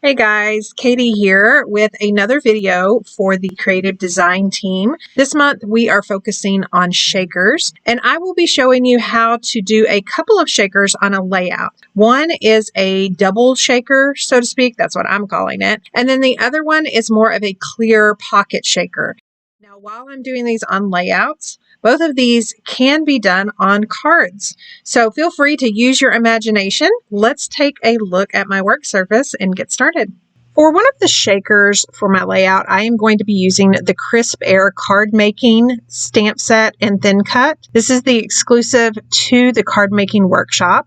Hey guys, Katie here with another video for the creative design team. This month we are focusing on shakers, and I will be showing you how to do a couple of shakers on a layout. One is a double shaker, so to speak, that's what I'm calling it, and then the other one is more of a clear pocket shaker. Now, while I'm doing these on layouts, both of these can be done on cards. So feel free to use your imagination. Let's take a look at my work surface and get started. For one of the shakers for my layout, I am going to be using the Crisp Air card making stamp set and thin cut. This is the exclusive to the card making workshop.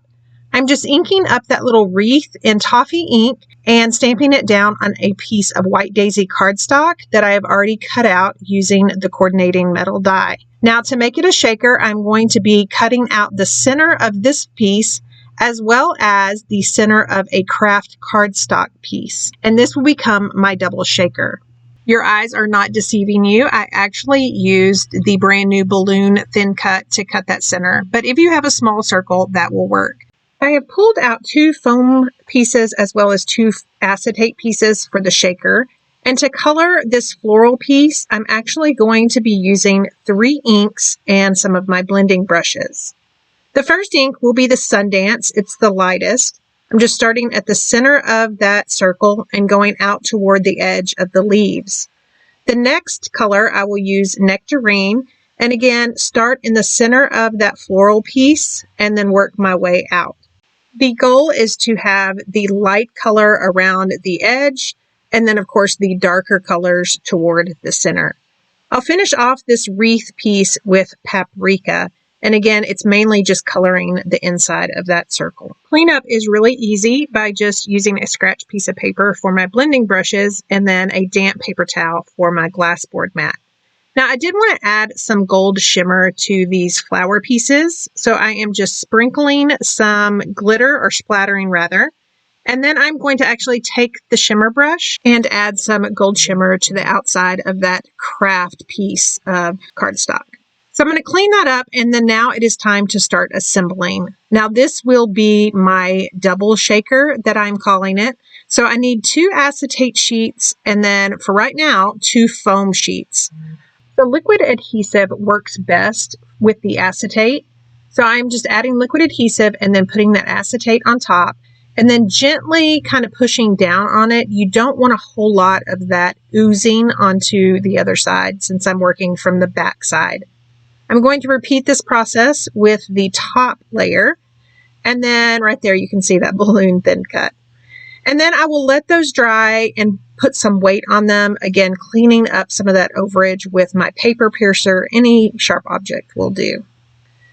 I'm just inking up that little wreath in toffee ink and stamping it down on a piece of white daisy cardstock that I have already cut out using the coordinating metal die. Now, to make it a shaker, I'm going to be cutting out the center of this piece as well as the center of a craft cardstock piece, and this will become my double shaker. Your eyes are not deceiving you. I actually used the brand new balloon thin cut to cut that center, but if you have a small circle, that will work. I have pulled out 2 foam pieces as well as 2 acetate pieces for the shaker. And to color this floral piece, I'm actually going to be using 3 inks and some of my blending brushes. The first ink will be the Sundance. It's the lightest. I'm just starting at the center of that circle and going out toward the edge of the leaves. The next color I will use Nectarine, and again, start in the center of that floral piece and then work my way out. The goal is to have the light color around the edge, and then of course the darker colors toward the center. I'll finish off this wreath piece with Paprika, and again it's mainly just coloring the inside of that circle. Cleanup is really easy by just using a scratch piece of paper for my blending brushes and then a damp paper towel for my glass board mat. Now, I did want to add some gold shimmer to these flower pieces, so I am just sprinkling some glitter, or splattering rather, and then I'm going to actually take the shimmer brush and add some gold shimmer to the outside of that craft piece of cardstock. So I'm going to clean that up, and then now it is time to start assembling. Now, this will be my double shaker that I'm calling it. So I need 2 acetate sheets, and then for right now, 2 foam sheets. The liquid adhesive works best with the acetate. So I'm just adding liquid adhesive and then putting that acetate on top and then gently kind of pushing down on it. You don't want a whole lot of that oozing onto the other side since I'm working from the back side. I'm going to repeat this process with the top layer. And then right there, you can see that balloon thin cut. And then I will let those dry and put some weight on them, again, cleaning up some of that overage with my paper piercer. Any sharp object will do.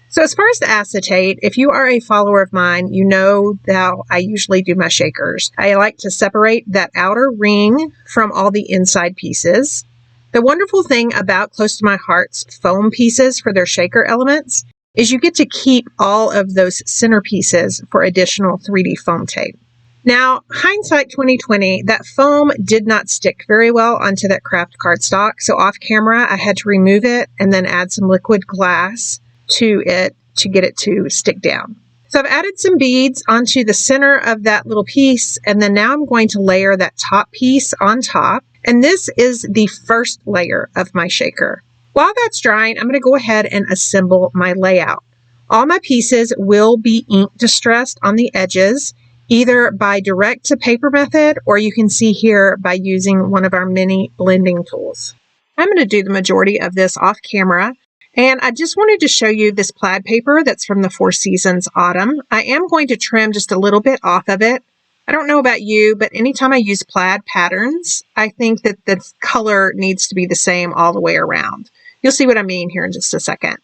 So as far as the acetate, if you are a follower of mine, you know how I usually do my shakers. I like to separate that outer ring from all the inside pieces. The wonderful thing about Close to My Heart's foam pieces for their shaker elements is you get to keep all of those center pieces for additional 3D foam tape. Now, hindsight 2020, that foam did not stick very well onto that craft cardstock, so off camera I had to remove it and then add some liquid glass to it to get it to stick down. So I've added some beads onto the center of that little piece, and then now I'm going to layer that top piece on top, and this is the first layer of my shaker. While that's drying, I'm going to go ahead and assemble my layout. All my pieces will be ink distressed on the edges, either by direct to paper method, or you can see here by using one of our mini blending tools. I'm going to do the majority of this off camera, and I just wanted to show you this plaid paper that's from the Four Seasons Autumn. I am going to trim just a little bit off of it. I don't know about you, but anytime I use plaid patterns, I think that the color needs to be the same all the way around. You'll see what I mean here in just a second.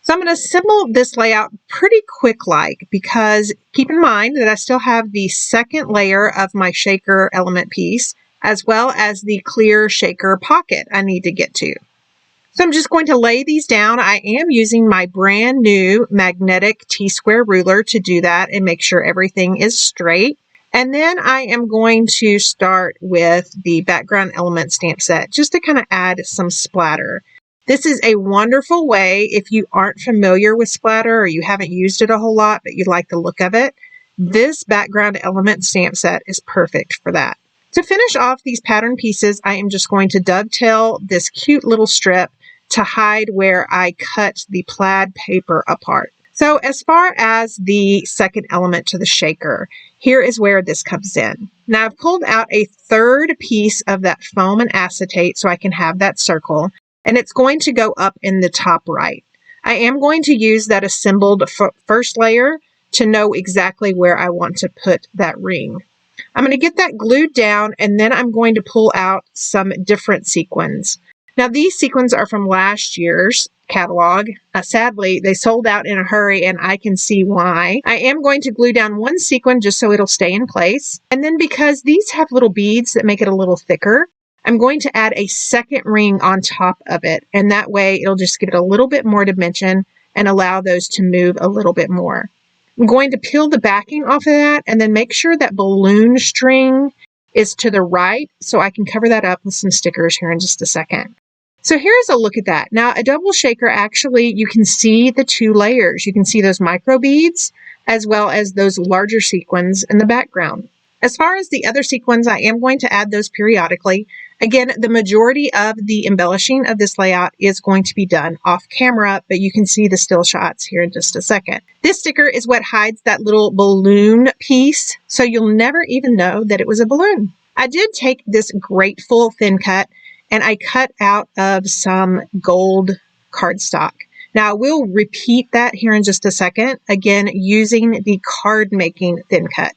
So I'm going to assemble this layout pretty quick-like because keep in mind that I still have the second layer of my shaker element piece as well as the clear shaker pocket I need to get to. So I'm just going to lay these down. I am using my brand new magnetic T-square ruler to do that and make sure everything is straight. And then I am going to start with the background element stamp set just to kind of add some splatter. This is a wonderful way if you aren't familiar with splatter or you haven't used it a whole lot, but you like the look of it. This background element stamp set is perfect for that. To finish off these pattern pieces, I am just going to dovetail this cute little strip to hide where I cut the plaid paper apart. So as far as the second element to the shaker, here is where this comes in. Now I've pulled out a third piece of that foam and acetate so I can have that circle, and it's going to go up in the top right. I am going to use that assembled first layer to know exactly where I want to put that ring. I'm going to get that glued down, and then I'm going to pull out some different sequins. Now these sequins are from last year's catalog. Sadly, they sold out in a hurry, and I can see why. I am going to glue down one sequin just so it'll stay in place. And then because these have little beads that make it a little thicker, I'm going to add a second ring on top of it. And that way it'll just give it a little bit more dimension and allow those to move a little bit more. I'm going to peel the backing off of that and then make sure that balloon string is to the right so I can cover that up with some stickers here in just a second. So here's a look at that. Now a double shaker, actually you can see the two layers. You can see those micro beads as well as those larger sequins in the background. As far as the other sequins, I am going to add those periodically. Again, the majority of the embellishing of this layout is going to be done off camera, but you can see the still shots here in just a second. This sticker is what hides that little balloon piece, so you'll never even know that it was a balloon. I did take this Grateful thin cut and I cut out of some gold cardstock. Now I will repeat that here in just a second, again using the card making thin cut.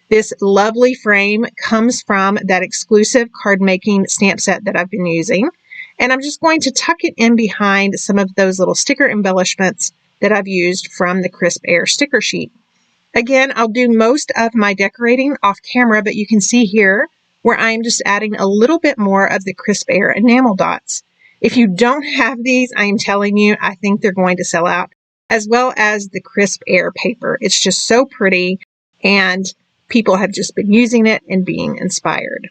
This lovely frame comes from that exclusive card making stamp set that I've been using. And I'm just going to tuck it in behind some of those little sticker embellishments that I've used from the Crisp Air sticker sheet. Again, I'll do most of my decorating off camera, but you can see here where I'm just adding a little bit more of the Crisp Air enamel dots. If you don't have these, I am telling you, I think they're going to sell out, as well as the Crisp Air paper. It's just so pretty, and people have just been using it and being inspired.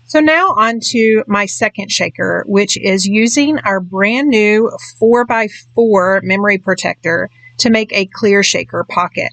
So now on to my second shaker, which is using our brand new 4x4 memory protector to make a clear shaker pocket.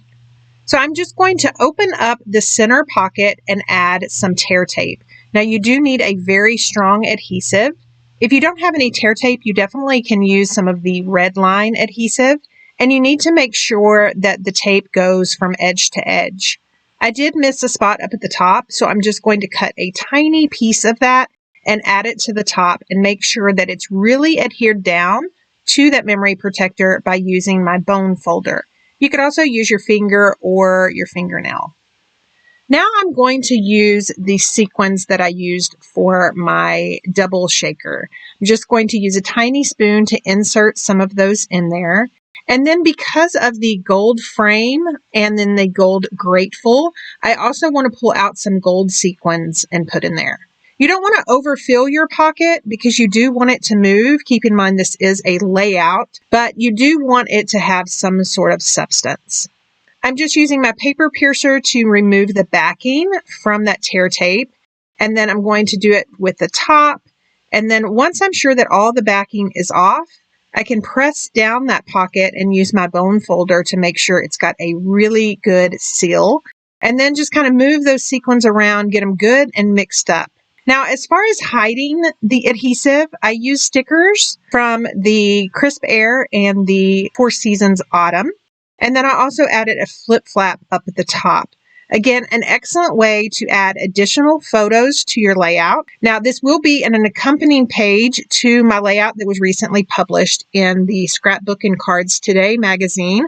So I'm just going to open up the center pocket and add some tear tape. Now you do need a very strong adhesive. If you don't have any tear tape, you definitely can use some of the red line adhesive, and you need to make sure that the tape goes from edge to edge. I did miss a spot up at the top, so I'm just going to cut a tiny piece of that and add it to the top and make sure that it's really adhered down to that memory protector by using my bone folder. You could also use your finger or your fingernail. Now I'm going to use the sequins that I used for my double shaker. I'm just going to use a tiny spoon to insert some of those in there. And then because of the gold frame and then the gold Grateful, I also want to pull out some gold sequins and put in there. You don't want to overfill your pocket because you do want it to move. Keep in mind this is a layout, but you do want it to have some sort of substance. I'm just using my paper piercer to remove the backing from that tear tape. And then I'm going to do it with the top. And then once I'm sure that all the backing is off, I can press down that pocket and use my bone folder to make sure it's got a really good seal. And then just kind of move those sequins around, get them good and mixed up. Now, as far as hiding the adhesive, I use stickers from the Crisp Air and the Four Seasons Autumn. And then I also added a flip flap up at the top. Again, an excellent way to add additional photos to your layout. Now, this will be in an accompanying page to my layout that was recently published in the Scrapbooking Cards Today magazine.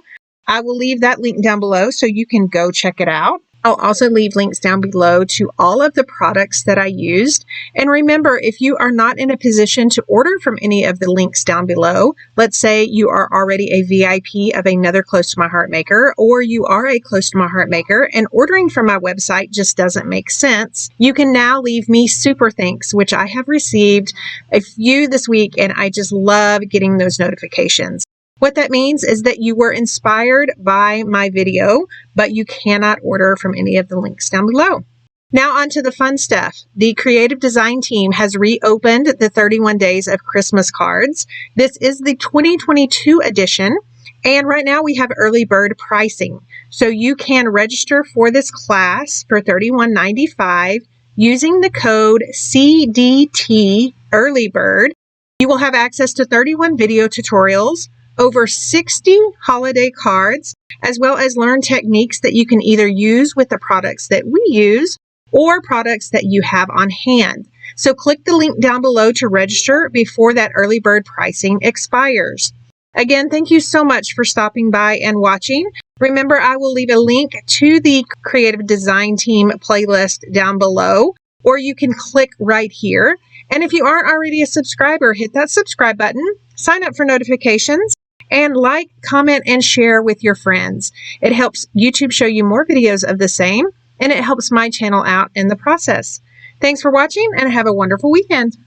I will leave that link down below so you can go check it out. I'll also leave links down below to all of the products that I used. And remember, if you are not in a position to order from any of the links down below, let's say you are already a VIP of another Close to My Heart maker, or you are a Close to My Heart maker and ordering from my website just doesn't make sense, you can now leave me super thanks, which I have received a few this week, and I just love getting those notifications. What that means is that you were inspired by my video, but you cannot order from any of the links down below. Now on to the fun stuff. The creative design team has reopened the 31 Days of Christmas cards. This is the 2022 edition, and right now we have early bird pricing. So you can register for this class for $31.95 using the code CDT Early Bird, you will have access to 31 video tutorials, over 60 holiday cards, as well as learn techniques that you can either use with the products that we use or products that you have on hand. So click the link down below to register before that early bird pricing expires. Again, thank you so much for stopping by and watching. Remember, I will leave a link to the Creative Design Team playlist down below, or you can click right here. And if you aren't already a subscriber, hit that subscribe button, sign up for notifications, and like, comment, and share with your friends. It helps YouTube show you more videos of the same, and it helps my channel out in the process. Thanks for watching, and have a wonderful weekend.